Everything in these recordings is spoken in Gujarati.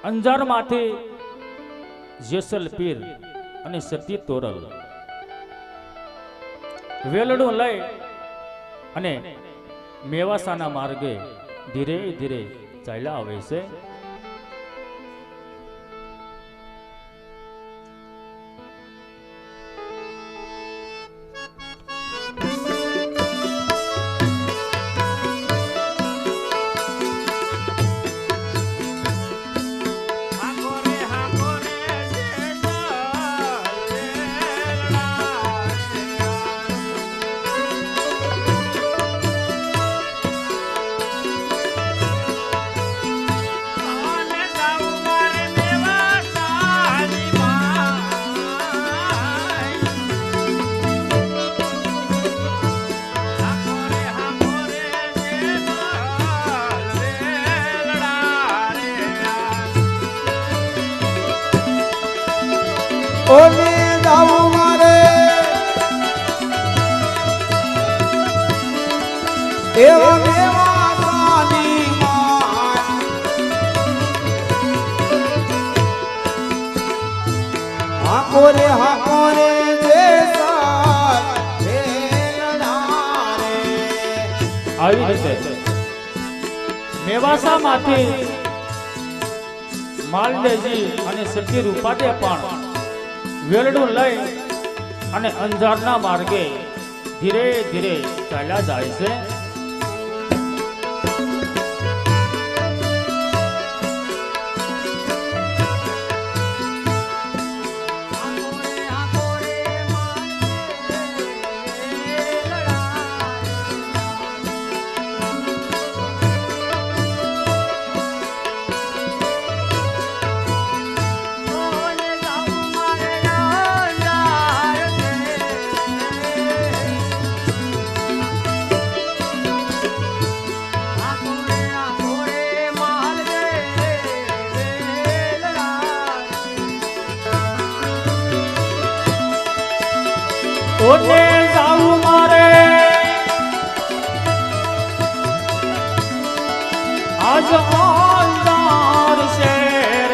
અંજારમાંથી જેસલપીર અને સતી તોરલ વેલડું લઈ અને મેવાસાના માર્ગે ધીરે ધીરે ચાલ્યા આવે છે. ઓલે જાવું મારે એવા મેવાસાની માય હાકોરે જે સાર વેલણા રે. આવી રીતે મેવાસામાંથી માલદેજી અને સતી રૂપાદે પણ વેલડું લઈ અને અંજારના માર્ગે ધીરે ધીરે ચાલ્યા જાય છે. ઓલે જાવું મારે આજ અંજાર શેર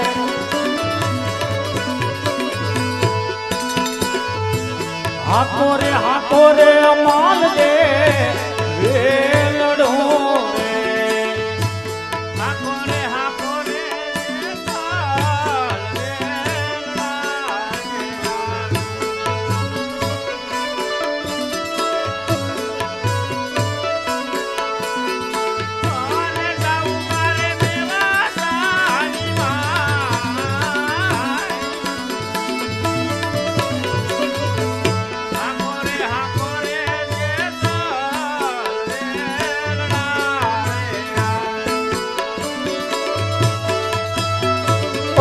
હાકોરે માલ દે વેલડો રે. હાકોરે ચાલ વેલડા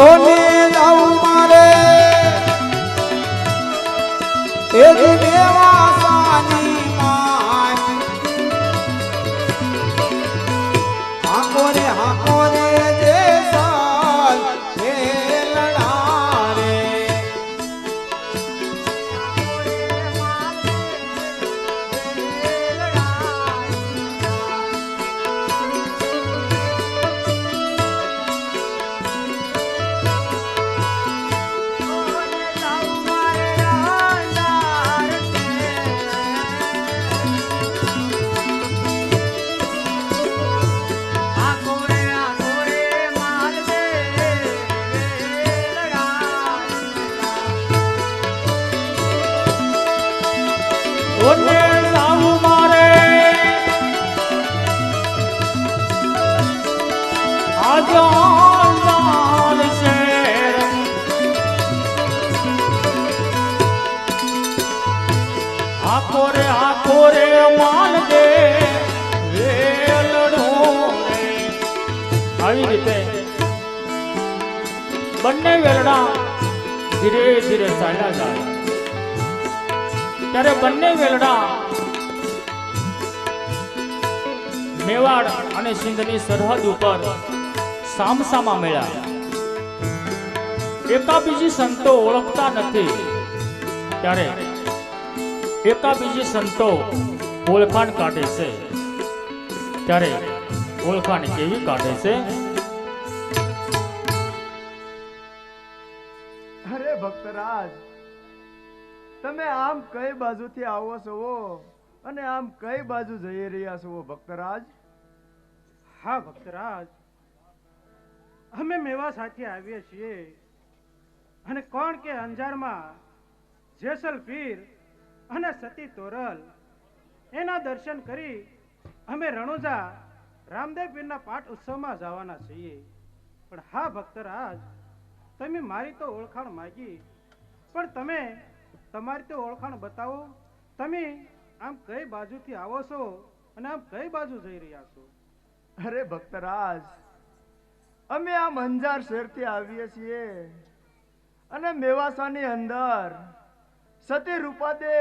ઓલે જાવું મારે એવી મેવાસાની માય હાકોરે જે સાર વેલણા રે. ઓલે જાવું મારે આજ અંજાર શેર હાકોરે માલ દે વેલડું રે. આવી રીતે બંને વેલડા ધીરે ધીરે ચાલ્યા જાય ત્યારે બંને વેલડા મેવાડ અને સિંધની સરહદ ઉપર સામસામા મળ્યા. એકાબીજી સંતો ઓળખતા નથી ત્યારે એકાબીજી સંતો ઓળખાણ કાઢે છે. ત્યારે ઓળખાણ કેવી કાઢે છે? ભક્તરાજ, તમે આમ કઈ બાજુથી આવો છો અને આમ કઈ બાજુ જઈ રહ્યા છો ભક્તરાજ? હા ભક્તરાજ, અમે મેવા સાથે આવીએ છીએ અને કોણ કે અંજારમાં જેસલ પીર અને સતી તોરલ એના દર્શન કરી અમે રણુજા રામદેવ પીરના પાઠ ઉત્સવમાં જવાના છીએ. પણ હા ભક્તરાજ, તમે મારી તો ઓળખાણ માગી, પણ તમે તમારી તો ઓળખાણ બતાવો. તમે આમ કઈ બાજુથી આવો છો અને આમ કઈ બાજુ જઈ રહ્યા છો? અરે ભક્તરાજ, અમે આમ અંજાર શહેરથી આવીએ છીએ અને મેવાસાની અંદર સતી રૂપાદે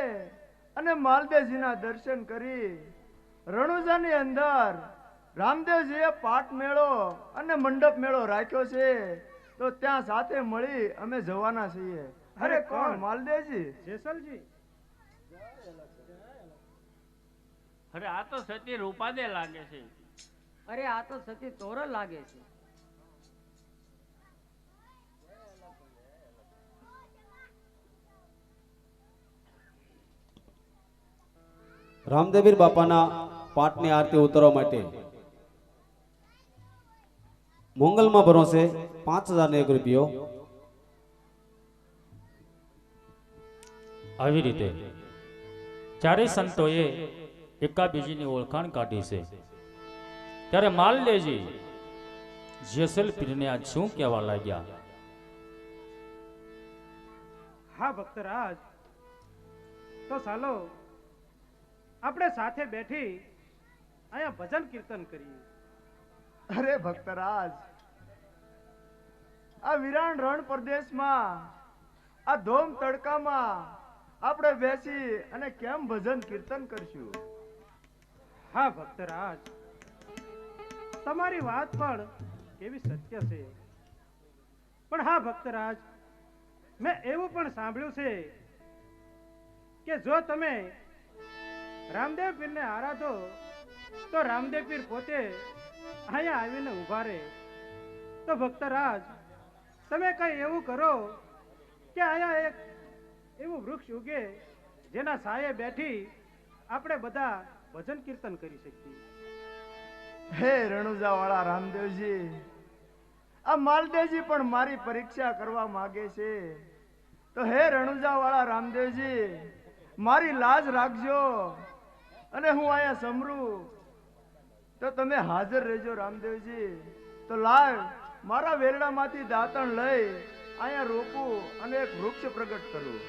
અને માલદેવજીના દર્શન કરી રણુજાની અંદર રામદેવજીએ પાઠ મેળો અને મંડપ મેળો રાખ્યો છે, તો ત્યાં સાથે મળી અમે જવાના છીએ. અરે કોણ? માલદેવજી. જેસલજી. અરે આ તો સતી રૂપાદે લાગે છે. અરે આ તો સતી તોરલ લાગે છે. રામદેવીર બાપાના પાઠની આરતી ઉતારવા માટે મોંગલમાં ભરોસે 5001 રૂપિયો. આવી રીતે ચારેય સંતોએ એકાબીજીની ઓળખાણ કાઢી છે. ત્યારે માલદેવજી જેસલ પીરને આજ શું કહેવા લાગ્યા? હા ભક્તરાજ, તો ચાલો આપણે સાથે બેઠી અહીંયા ભજન કીર્તન કરીએ. અરે ભક્તરાજ, આ વિરાણ રણ પ્રદેશમાં આ ધોમ તડકામાં આપણે બેસી અને કેમ ભજન કીર્તન કરશું? હા ભક્તરાજ, તમારી વાત પણ કેવી સત્ય છે. પણ હા ભક્તરાજ, મેં એવું પણ સાંભળ્યું છે કે જો તમે રામદેવ પીરને આરાધો તો રામદેવ પીર પોતે અહીંયા આવીને ઊભા રહે. તો ભક્તરાજ, તમે કઈ એવું કરો કે અહીંયા એક એવું વૃક્ષ ઉગે જેના છાયે બેઠી આપણે બધા ભજન કીર્તન કરી શકીએ. હે રણુજા વાળા રામદેવજી, આ માલદેવજી પણ મારી પરીક્ષા કરવા માંગે છે, તો હે રણુજા વાળા રામદેવજી, મારી લાજ રાખજો અને હું અહીંયા સમરું તો તમે હાજર રહેજો રામદેવજી. તો લાવ મારા વેરડામાંથી દાંતણ લઈ અહીંયા રોપું અને એક વૃક્ષ પ્રગટ કરું.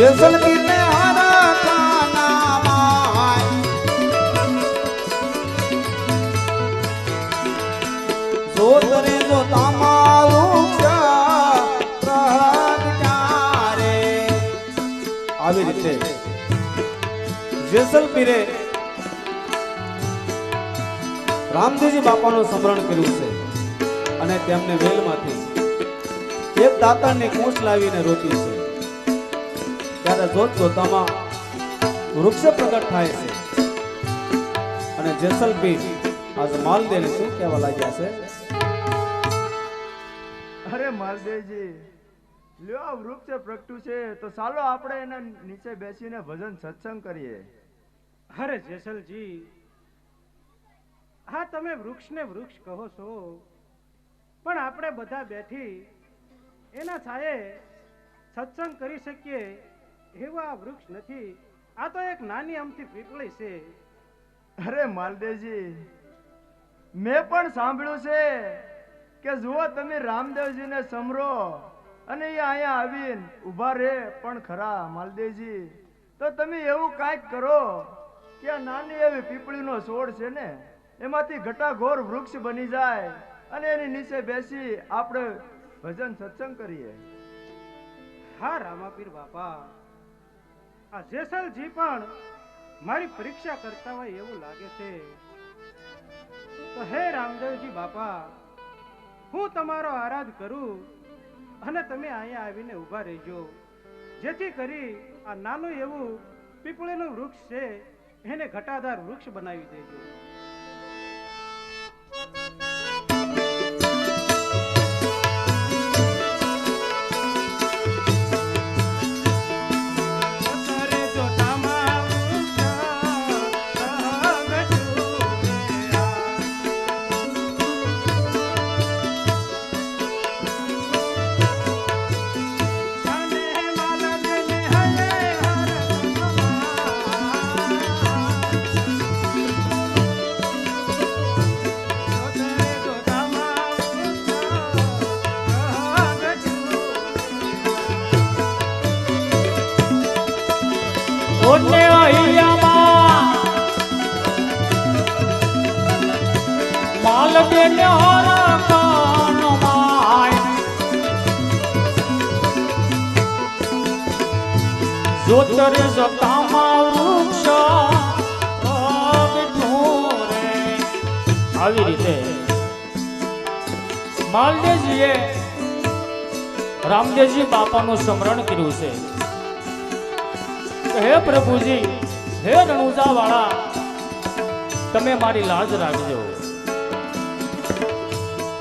જેસલ પીરને હારા કાનામાં જોતરે જો તમારું પ્રગટારે. આવી રીતે જેસલ પીરે રામદેવજી બાપાનું સ્મરણ કર્યું છે અને તેમને વેલમાંથી એક દાતારની કૂંચ લાવીને રોપી છે. ત્યારે જોત જોતામાં વૃક્ષ પ્રગટ થાય છે અને જેસલ પીર આજ માલદેવને શું કહેવા લાગ્યા છે? અરે માલદેવજી, લ્યો આ વૃક્ષ પ્રગટ્યું છે, તો ચાલો આપણે એના નીચે બેસીને ભજન સત્સંગ કરીએ. અરે જેસલજી, હા તમે વૃક્ષને વૃક્ષ કહો છો, પણ આપણે બધા બેઠી એના છાયે સત્સંગ કરી શકીએ એવા આ વૃક્ષ નથી. આ તો એક નાની અમથી પીપળી છે. અરે માલદેવજી, મેં પણ સાંભળ્યું છે કે જુઓ તમે રામદેવજીને સમરો અને એ અહીંયા આવીને ઊભા રહે પણ ખરા માલદેવજી. તો તમે એવું કાંઈક કરો કે આ નાની એવી પીપળીનો છોડ છે ને એમાંથી ઘટાઘોર વૃક્ષ બની જાય અને એની નીચે બેસી આપણે ભજન સત્સંગ કરીએ. હા રામાપીર બાપા, આ જેસલજી પણ મારી પરીક્ષા કરતા હોય એવું લાગે છે. તો હે રામદેવજી બાપા, હું તમારો આરાધ કરું અને તમે અહીંયા આવીને ઊભા રહેજો, જેથી કરી આ નાનું એવું પીપળીનું વૃક્ષ છે એને ઘટાદાર વૃક્ષ બનાવી દેજો. ઓને અહીંયામાં માલ બેને હરકાનમાં જોતરે જતામાં વૃક્ષ બેઠું રે. આવી રીતે માલદેવજીએ રામદેવજી બાપાનું સ્મરણ કર્યું છે. હે પ્રભુજી, હે રણુજા વાળા, તમે મારી લાજ રાખજો.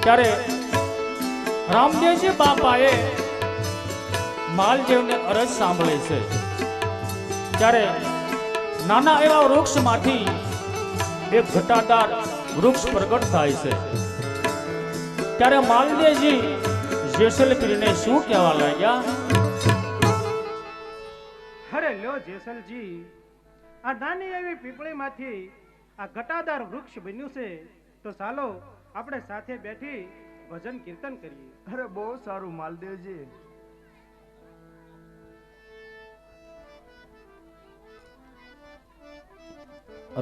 ત્યારે રામદેવજી બાપાએ માલદેવને અરજ સાંભળે છે. ત્યારે નાના એવા વૃક્ષમાંથી એક ઘટાદાર વૃક્ષ પ્રગટ થાય છે. ત્યારે માલદેવજી જેસલપીરને શું કહેવા લાગ્યા? અરે લ્યો જેસલજી, આ નાની એવી પીપળીમાંથી આ ઘટાદાર વૃક્ષ બન્યું છે, તો ચાલો આપણે સાથે બેઠી ભજન કીર્તન કરીએ. અરે બહુ સારું માલદેવજી.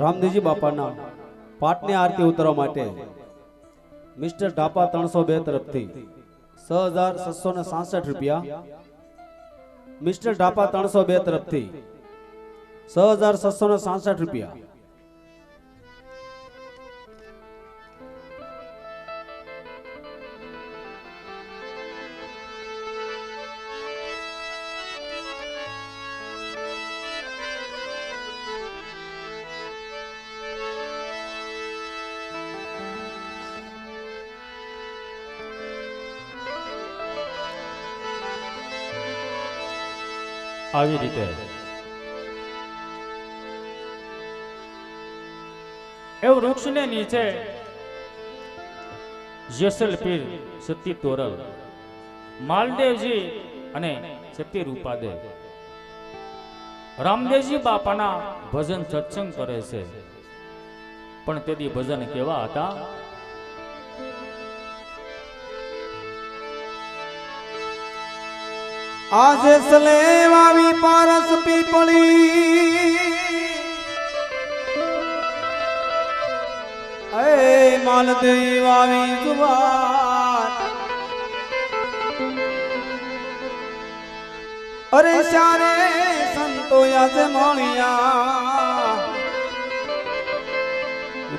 રામદેવજી બાપાના પાઠની આરતી ઉતારવા માટે મિસ્ટર ઢાપા 302 તરફથી 6766 રૂપિયા, મિસ્ટર ઢાપા 302 તરફથી 6766 રૂપિયા. આવી રીતે એ વૃક્ષને નીચે જેસલપીર, સતી તોરલ, માલદેવજી અને સતી રૂપાદેવ રામદેવજી બાપાના ભજન સત્સંગ કરે છે. પણ તેથી ભજન કેવા હતા? આજે સલેવાવી પારસ પીપળી, એ માલદેવ આવી જુવાર, અરે સારે સંતો આજે મળ્યા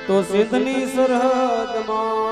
તો સિદ્ધની સરહદમાં.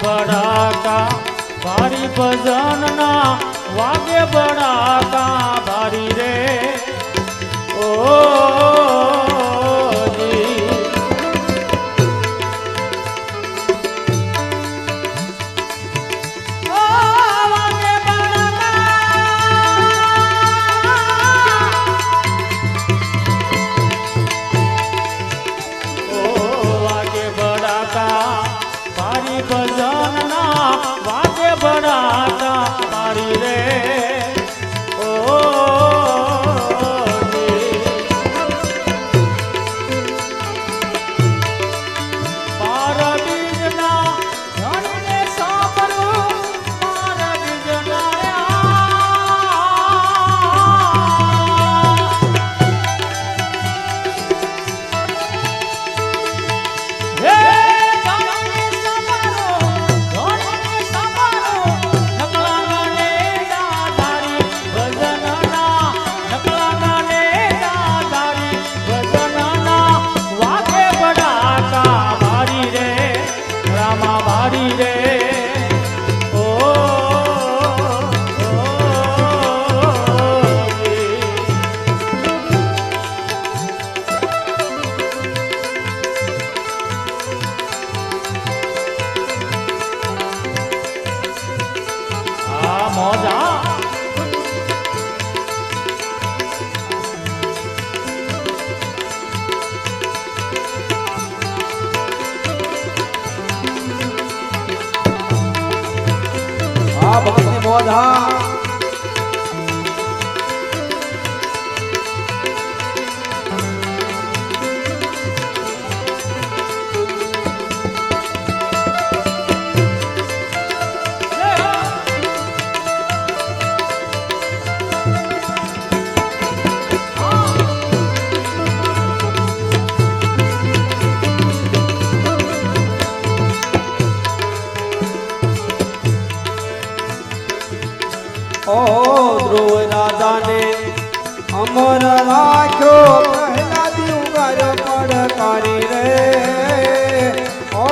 બડાકા ભારી ભજન ના વાગે, બડાકા ભારી રે. ઓ જી મારી રે ઓ મારા બીજના ધણીને સાંભળો મારા બીજના હે ધણીને સાંભળો ધણીને સાંભળો નકલાના ને દાધારી ભજનના નકલાના ને દાધારી ભજનના વાગે બડાકા મારી રે રામા મારી રે ઓ આ મોજા હા ભક્તની મોજ હા ઓ ધ્રુવ રાજાને અમર રાખ્યો પહેલા દીવગાર પડકારી રે ઓ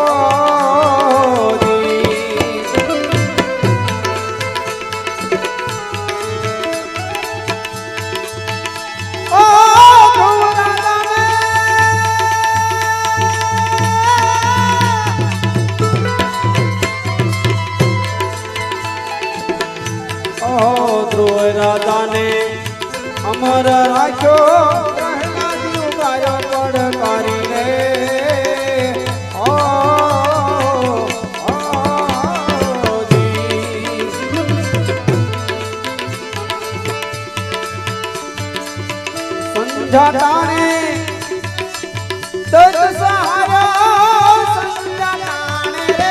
ધ્રુવ રાજાને અમર રાખ્યો પહેલા દીવગાર પડકારી રે ઓ સંજાતાને તજ સહારા સંજાતાને રે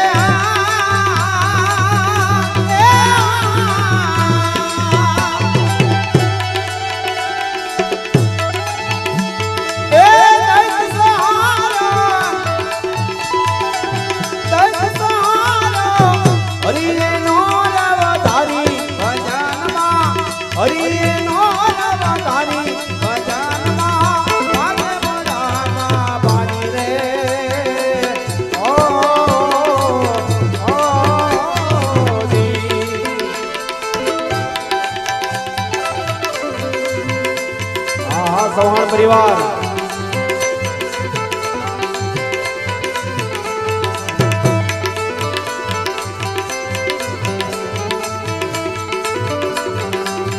ચૌહાણ પરિવાર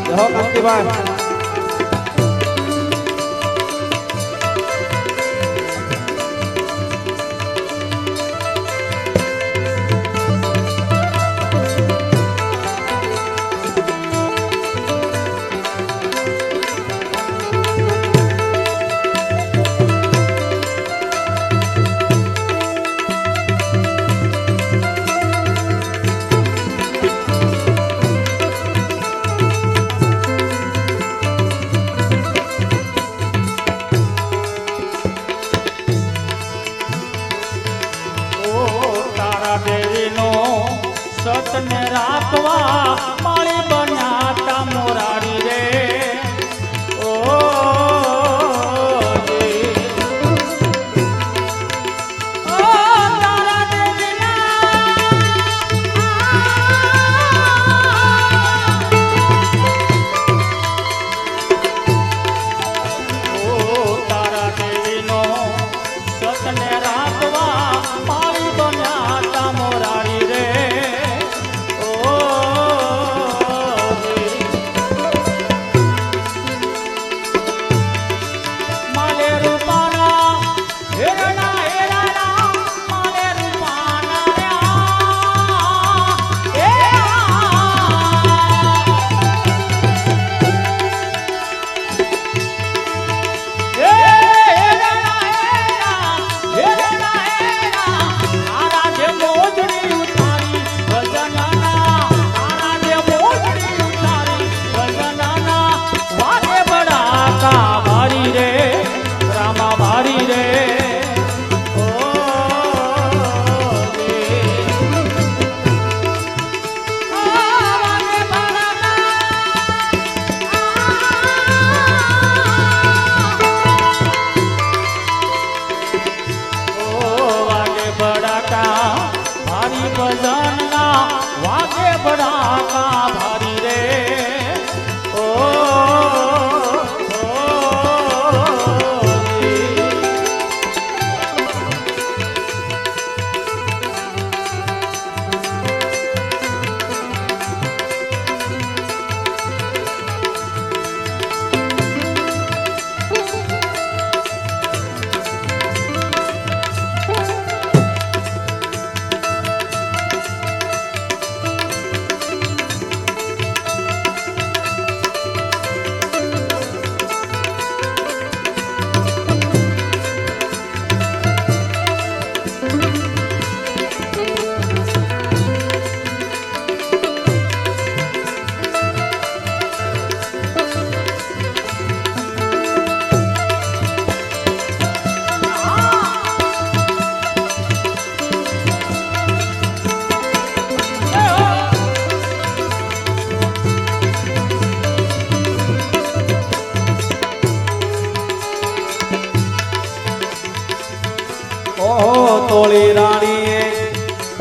જય કાંતિભાઈ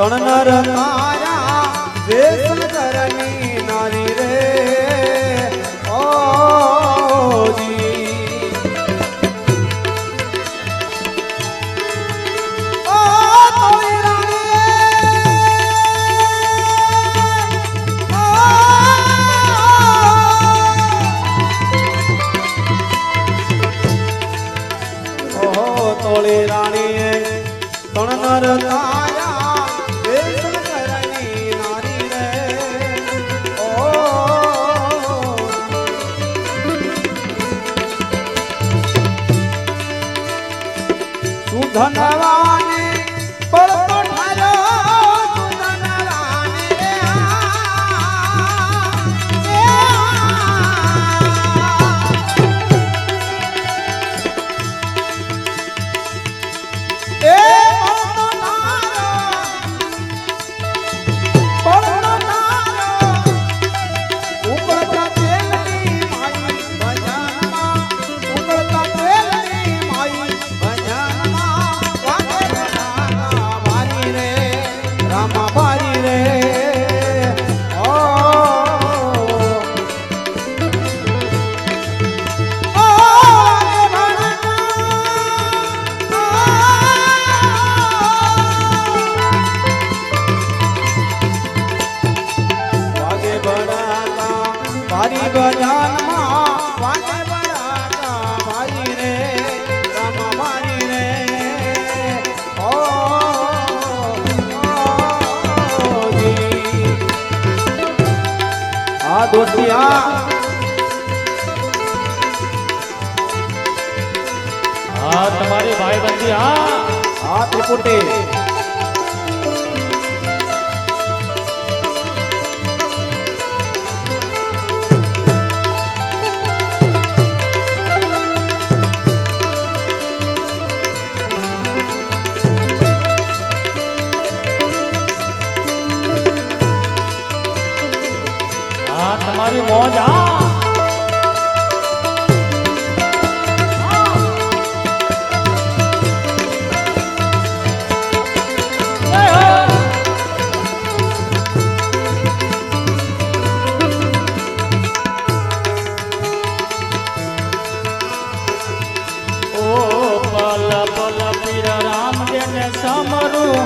તણનર તારા વેસન કરની નારી રે ઓજી ઓ તોરી તોળી રાણીએ તણનર તાયા વેસન કરની નારી રે ઓ સુધનવાને પડતો ઠારો સુધનવાને એ પડતો ઠારો ઉપડતા તેલની માઈ ભજનમાં ઉપડતા તેલની માઈ ભજનમાં વાગે રામા ભારી રે રામા ભારી રે ઓ વાગે ભરાતા ભારી ભજનમાં વાગે ભરાતા ભારી રે રામા ભારી રે ઓ જી આ દોસ્તી હા તમારી ભાઈબંધી આ ત્રિપુટી હા તમારી મોજ સમરું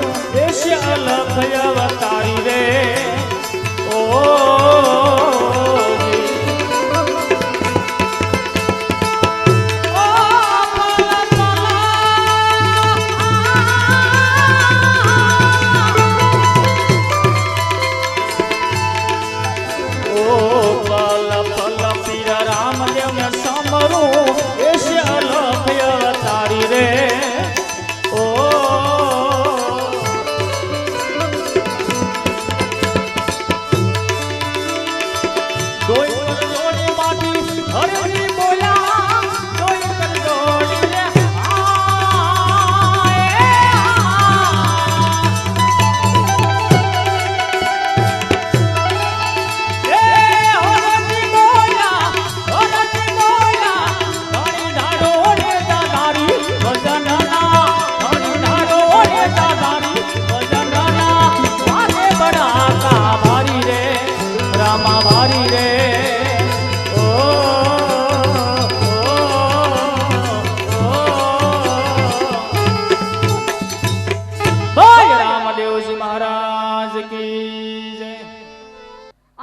એશી અલભય અવતારી રે ઓ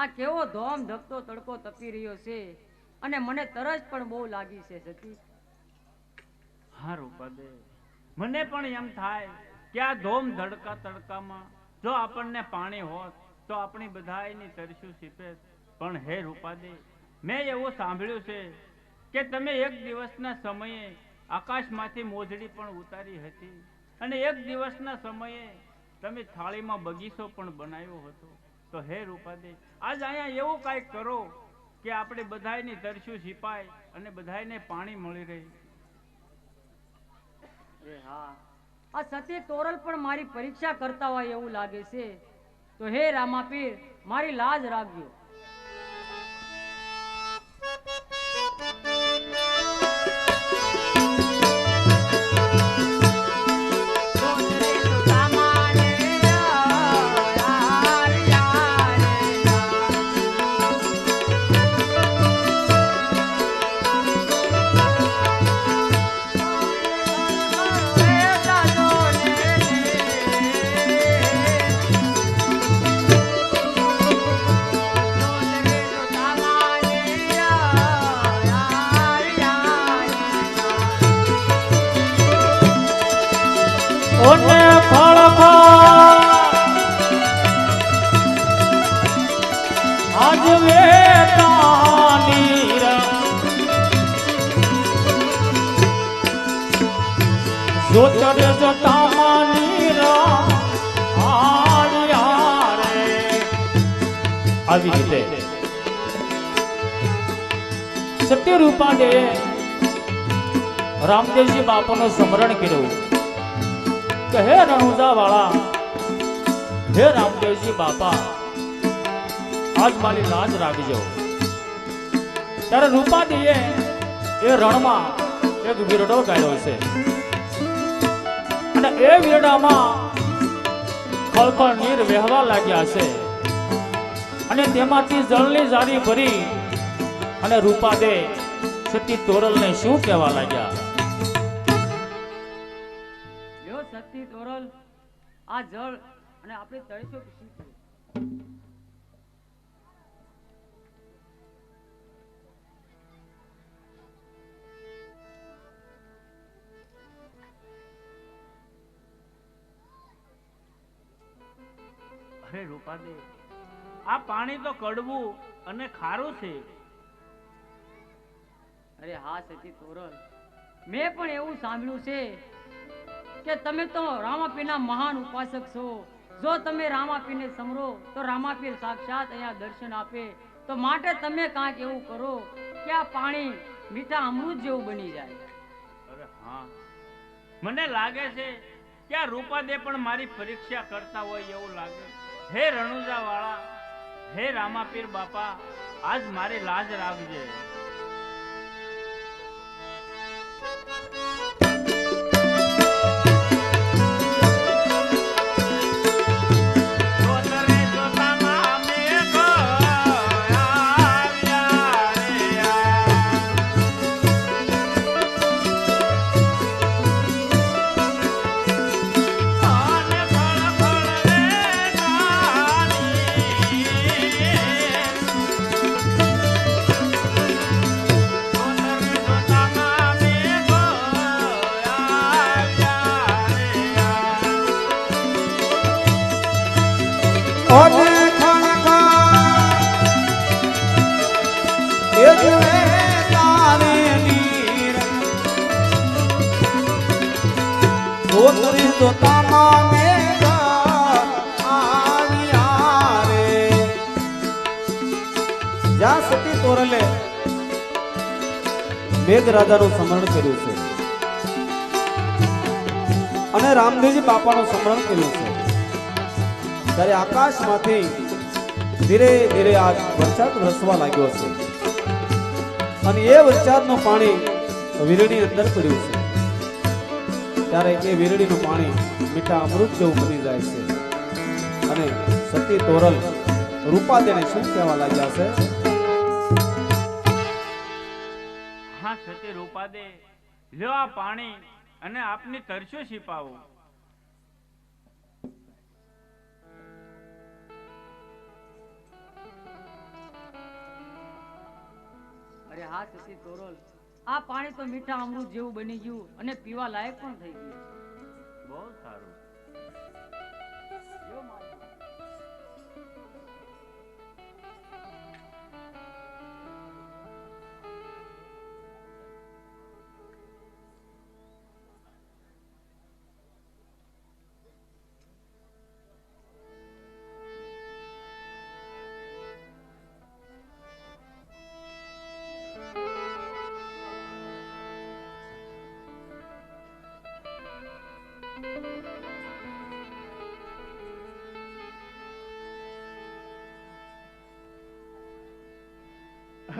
આ કેવો ધોમ ધકતો તડકો તપી રહ્યો છે અને મને તરસ પણ બહુ લાગી છે સતી. હા રૂપાદે, મને પણ એમ થાય કે આ ધોમ ધડકા તડકામાં જો આપણને પાણી હોત તો આપણી બધાયની તરસ્યું સીપે. પણ હે રૂપાદે, મેં એવું સાંભળ્યું છે કે તમે એક દિવસના સમયે આકાશમાંથી મોજડી પણ ઉતારી હતી અને એક દિવસના સમયે તમે થાળીમાં બગીચો પણ બનાવ્યો હતો. તો હે રૂપાદે, આજ અહીંયા એવું કાંઈક કરો કે આપણે બધાયની તરસ્યું છીપાય અને બધાયને પાણી મળી રહે. હા, આ સતી તોરલ પણ મારી પરીક્ષા કરતા હોય એવું લાગે છે. તો હે રામાપીર, મારી લાજ રાખજો. જોતા માની આળિયા રે. આવી રીતે સત્ય રૂપાદે રામદેવજી બાપાનું સ્મરણ કર્યું કે હે રણુજા વાળા, હે રામદેવજી બાપા, આજ મારી લાજ રાખજો. ત્યારે રૂપાદીએ એ રણમાં એક વીરડો ગાળ્યો છે અને એ વીરડામાં ખળખળ નીર વહેવા લાગ્યા છે અને તેમાંથી જળની જારી ભરી અને રૂપાદે સતી તોરલને શું કહેવા લાગ્યા? લ્યો સતી તોરલ, આ જળ અને આપણે તળીશું કે શું થયું? અરે રૂપાદે, આ પાણી તો કડવું અને ખારું છે. અરે હા સતી તોરલ, મેં પણ એવું સાંભળ્યું છે કે તમે તો રામાપીરના મહાન ઉપાસક છો. જો તમે રામાપીરને સમરો તો રામાપીર સાક્ષાત અહીંયા દર્શન આપે. તો માટે તમે કાંઈક એવું કરો કે આ પાણી મીઠા અમૃત જેવું બની જાય. અરે હા, મને લાગે છે કે આ રૂપાદે પણ મારી પરીક્ષા કરતા હોય એવું લાગે. હે રણુજા વાળા, હે રામાપીર બાપા, આજ મારી લાજ રાખજે. જ્યાં સતી તોરલે મેઘરાજાનું સ્મરણ કર્યું છે અને રામદેવજી બાપાનું સ્મરણ કર્યું છે, ત્યારે આકાશમાંથી ધીરે ધીરે આ વરસાદ વરસવા લાગ્યો છે અને એ વરસાદનું પાણી વીરડી અંદર પડ્યું છે. ત્યારે એ વીરડીનું પાણી મીઠા અમૃત જેવું બની જાય છે અને સતી તોરલ રૂપાદેને શું કહેવા લાગ્યા છે? હા સતી રૂપાદે, લ્યો આ પાણી અને આપની તરસ્યો છીપાવો. અરે હા સતી તોરલ, આ પાણી તો મીઠા અમૃત જેવું બની ગયું અને પીવા લાયક પણ થઈ ગયું. બહુ સારું. લ્યો માતા.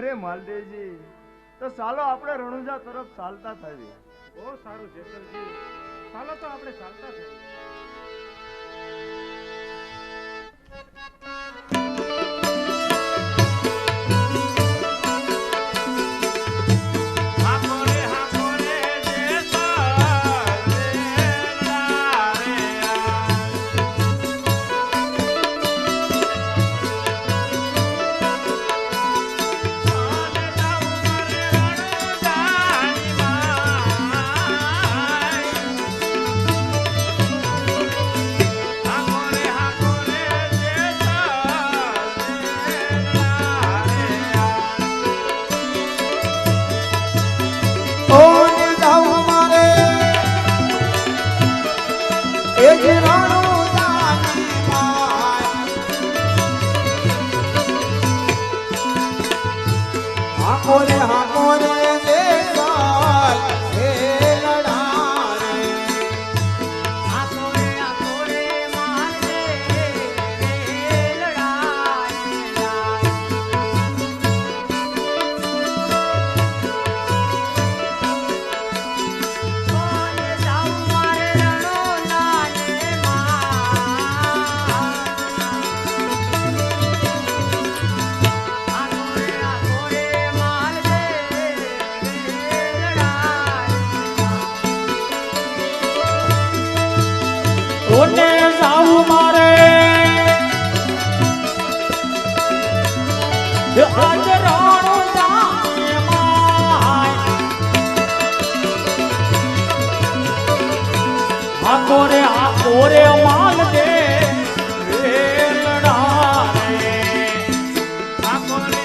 અરે માલદેવજી, તો ચાલો આપણે રણુજા તરફ ચાલતા થઈએ. બહુ સારું જેસલજી, ચાલો તો આપણે ચાલતા થઈએ. હાકો રે દેસાલ હે લડારે આકોરે આકોરે માલ દે કોને જાઉં મારે રણો નાને આકોરે આકોરે માલ દે ઓને જાવું મારે આજ રાણો જાને માય હાકો રે માલ દે વેલડારે હાકોરે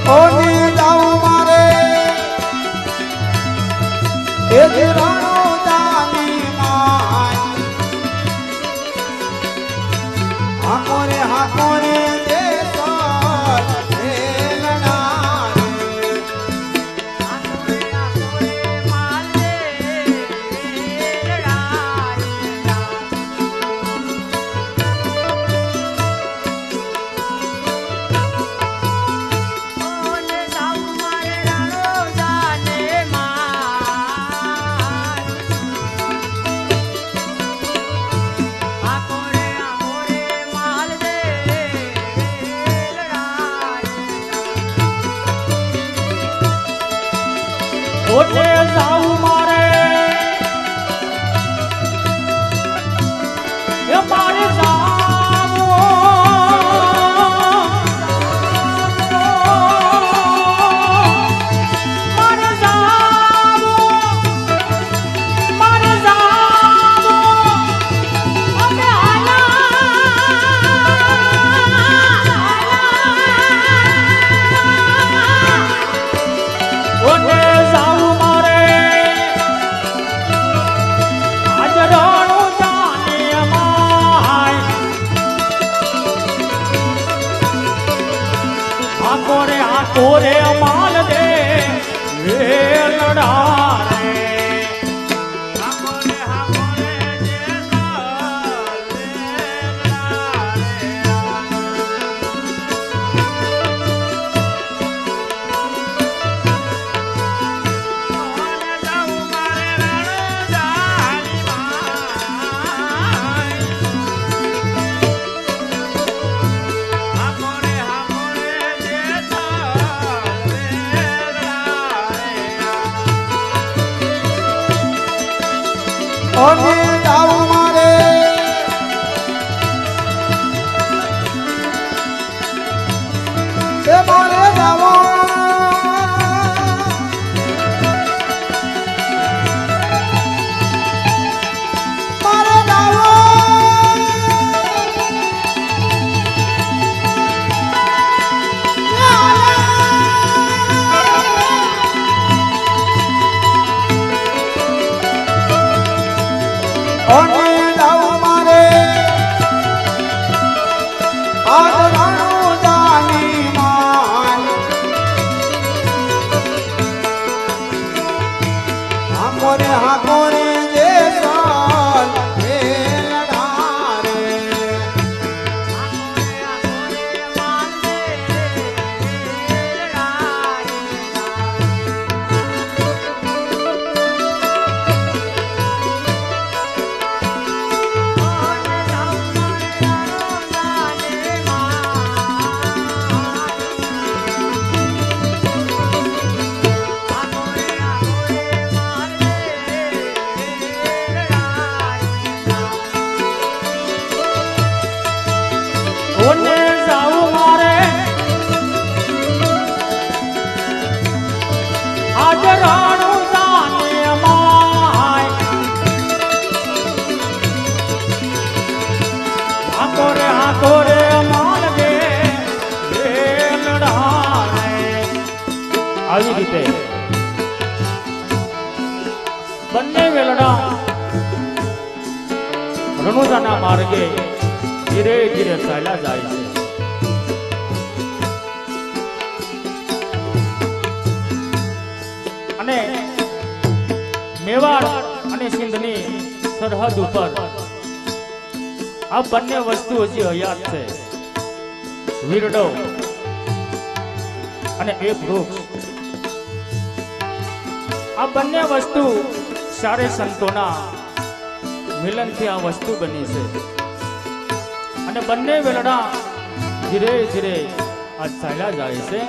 ઓને જાઉં મારે એ રાણો જાની માય હાકો રે દેસાલ હે લડારે આકોરે આકોરે માલ દે કોને જાઉં મારે રણો જાને આકોરે આકોરે માલ દે ઓને જાવું મારે એ મારે ઓને જાવું મારે આજ રાણો જાને માય હાકો રે માલ દે વેલડારે ઓને જાઉં મારે એ મારે જાવું મારે જાવું આવી રીતે બંને વેલડા રણુજાના માર્ગે ધીરે ધીરે ચાલ્યા જાય છે. અને મેવાડ અને સિંધની સરહદ ઉપર આ બંને વસ્તુ હજી હયાત છે. વીરડો અને એક વૃક્ષ, આ બંને વસ્તુ સારે સંતોના મિલનથી આ વસ્તુ બની છે. અને બંને વેલડા ધીરે ધીરે આ ચાલ્યા જાય છે.